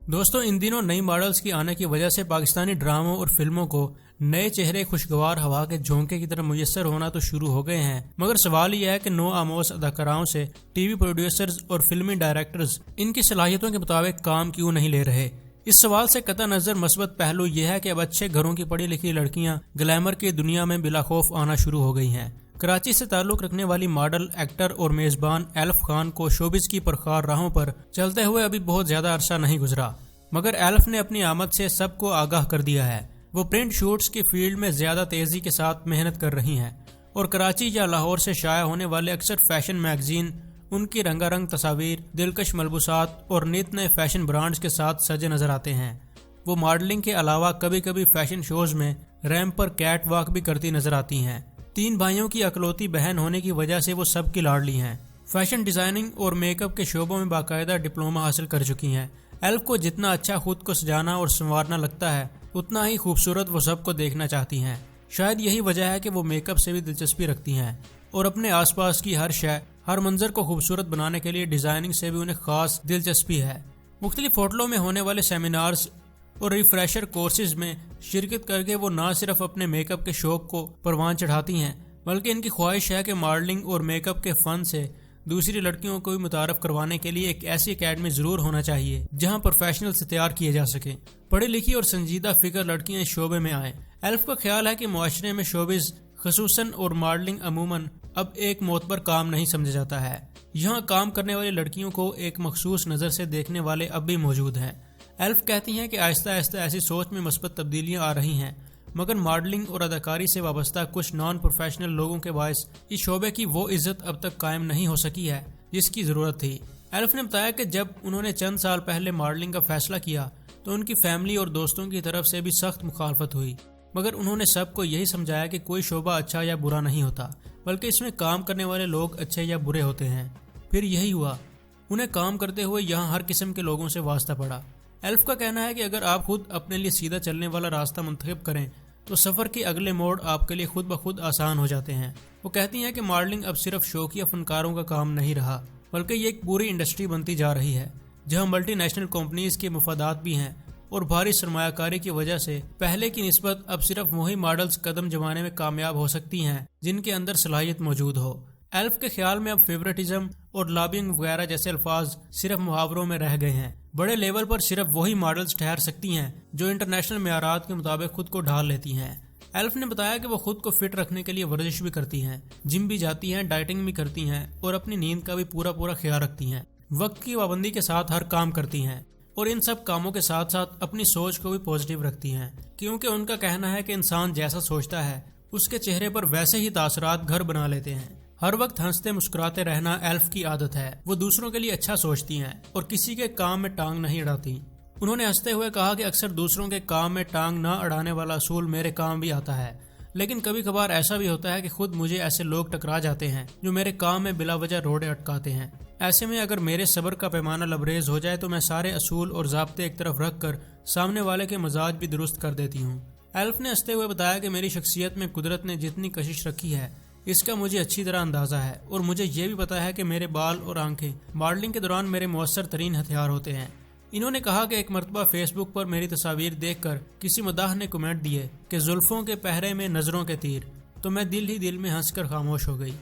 دوستوں، ان دنوں نئی ماڈلز کی آنے کی وجہ سے پاکستانی ڈراموں اور فلموں کو نئے چہرے خوشگوار ہوا کے جھونکے کی طرح میسر ہونا تو شروع ہو گئے ہیں، مگر سوال یہ ہے کہ نو آموز اداکاراؤں سے ٹی وی پروڈیوسرز اور فلمی ڈائریکٹرز ان کی صلاحیتوں کے مطابق کام کیوں نہیں لے رہے؟ اس سوال سے قطع نظر مثبت پہلو یہ ہے کہ اب اچھے گھروں کی پڑھی لکھی لڑکیاں گلیمر کی دنیا میں بلا خوف آنا شروع ہو گئی ہیں۔ کراچی سے تعلق رکھنے والی ماڈل، ایکٹر اور میزبان ایلف خان کو شوبز کی پرخار راہوں پر چلتے ہوئے ابھی بہت زیادہ عرصہ نہیں گزرا، مگر ایلف نے اپنی آمد سے سب کو آگاہ کر دیا ہے۔ وہ پرنٹ شوٹس کی فیلڈ میں زیادہ تیزی کے ساتھ محنت کر رہی ہیں اور کراچی یا لاہور سے شائع ہونے والے اکثر فیشن میگزین ان کی رنگا رنگ تصاویر، دلکش ملبوسات اور نت نئے فیشن برانڈز کے ساتھ سجے نظر آتے ہیں۔ وہ ماڈلنگ کے علاوہ کبھی کبھی فیشن شوز میں ریمپ پر کیٹ واک بھی کرتی نظر آتی ہیں۔ 3 بھائیوں کی اکلوتی بہن ہونے کی وجہ سے وہ سب کی لاڈلی ہیں۔ فیشن ڈیزائننگ اور میک اپ کے شعبوں میں باقاعدہ ڈپلومہ حاصل کر چکی ہیں۔ ایلف کو جتنا اچھا خود کو سجانا اور سنوارنا لگتا ہے، اتنا ہی خوبصورت وہ سب کو دیکھنا چاہتی ہیں۔ شاید یہی وجہ ہے کہ وہ میک اپ سے بھی دلچسپی رکھتی ہیں اور اپنے آس پاس کی ہر شے، ہر منظر کو خوبصورت بنانے کے لیے ڈیزائننگ سے بھی انہیں خاص دلچسپی ہے۔ مختلف ہوٹلوں میں ہونے والے سیمینارز اور ریفریشر کورسز میں شرکت کر کے وہ نہ صرف اپنے میک اپ کے شوق کو پروان چڑھاتی ہیں، بلکہ ان کی خواہش ہے کہ ماڈلنگ اور میک اپ کے فن سے دوسری لڑکیوں کو بھی متعارف کروانے کے لیے ایک ایسی اکیڈمی ضرور ہونا چاہیے جہاں پروفیشنلز تیار کیے جا سکیں، پڑھی لکھی اور سنجیدہ فکر لڑکیاں اس شعبے میں آئیں۔ ایلف کا خیال ہے کہ معاشرے میں شوبز خصوصاً اور ماڈلنگ عموماً اب ایک معتبر کام نہیں سمجھا جاتا ہے۔ یہاں کام کرنے والی لڑکیوں کو ایک مخصوص نظر سے دیکھنے والے اب بھی موجود ہیں۔ ایلف کہتی ہیں کہ آہستہ آہستہ ایسی سوچ میں مثبت تبدیلیاں آ رہی ہیں، مگر ماڈلنگ اور اداکاری سے وابستہ کچھ نان پروفیشنل لوگوں کے باعث اس شعبے کی وہ عزت اب تک قائم نہیں ہو سکی ہے جس کی ضرورت تھی۔ ایلف نے بتایا کہ جب انہوں نے چند سال پہلے ماڈلنگ کا فیصلہ کیا تو ان کی فیملی اور دوستوں کی طرف سے بھی سخت مخالفت ہوئی، مگر انہوں نے سب کو یہی سمجھایا کہ کوئی شعبہ اچھا یا برا نہیں ہوتا، بلکہ اس میں کام کرنے والے لوگ اچھے یا برے ہوتے ہیں۔ پھر یہی ہوا، انہیں کام کرتے ہوئے یہاں ہر قسم کے لوگوں سے واسطہ پڑا۔ ایلف کا کہنا ہے کہ اگر آپ خود اپنے لیے سیدھا چلنے والا راستہ منتخب کریں تو سفر کے اگلے موڑ آپ کے لیے خود بخود آسان ہو جاتے ہیں۔ وہ کہتی ہیں کہ ماڈلنگ اب صرف شوقیہ فنکاروں کا کام نہیں رہا، بلکہ یہ ایک پوری انڈسٹری بنتی جا رہی ہے جہاں ملٹی نیشنل کمپنیز کے مفادات بھی ہیں، اور بھاری سرمایہ کاری کی وجہ سے پہلے کی نسبت اب صرف وہی ماڈلز قدم جمانے میں کامیاب ہو سکتی ہیں جن کے اندر صلاحیت موجود ہو۔ ایلف کے خیال میں اب فیورٹزم اور لابنگ وغیرہ جیسے الفاظ صرف محاوروں میں رہ گئے ہیں۔ بڑے لیول پر صرف وہی ماڈلز ٹھہر سکتی ہیں جو انٹرنیشنل معیارات کے مطابق خود کو ڈھال لیتی ہیں۔ ایلف نے بتایا کہ وہ خود کو فٹ رکھنے کے لیے ورزش بھی کرتی ہیں، جم بھی جاتی ہیں، ڈائٹنگ بھی کرتی ہیں اور اپنی نیند کا بھی پورا خیال رکھتی ہیں۔ وقت کی پابندی کے ساتھ ہر کام کرتی ہیں اور ان سب کاموں کے ساتھ ساتھ اپنی سوچ کو بھی پازیٹیو رکھتی ہیں، کیونکہ ان کا کہنا ہے کہ انسان جیسا سوچتا ہے اس کے چہرے پر ویسے ہی تاثرات گھر بنا لیتے ہیں۔ ہر وقت ہنستے مسکراتے رہنا ایلف کی عادت ہے۔ وہ دوسروں کے لیے اچھا سوچتی ہیں اور کسی کے کام میں ٹانگ نہیں اڑاتی۔ انہوں نے ہنستے ہوئے کہا کہ اکثر دوسروں کے کام میں ٹانگ نہ اڑانے والا اصول میرے کام بھی آتا ہے، لیکن کبھی کبھار ایسا بھی ہوتا ہے کہ خود مجھے ایسے لوگ ٹکرا جاتے ہیں جو میرے کام میں بلا وجہ روڑے اٹکاتے ہیں۔ ایسے میں اگر میرے صبر کا پیمانہ لبریز ہو جائے تو میں سارے اصول اور ضابطے ایک طرف رکھ کر سامنے والے کے مزاج بھی درست کر دیتی ہوں۔ ایلف نے ہنستے ہوئے بتایا کہ میری شخصیت میں قدرت نے جتنی کشش رکھی ہے اس کا مجھے اچھی طرح اندازہ ہے، اور مجھے یہ بھی پتا ہے کہ میرے بال اور آنکھیں ماڈلنگ کے دوران میرے مؤثر ترین ہتھیار ہوتے ہیں۔ انہوں نے کہا کہ ایک مرتبہ فیس بک پر میری تصاویر دیکھ کر کسی مداح نے کمنٹ دیے کہ زلفوں کے پہرے میں نظروں کے تیر، تو میں دل ہی دل میں ہنس کر خاموش ہو گئی۔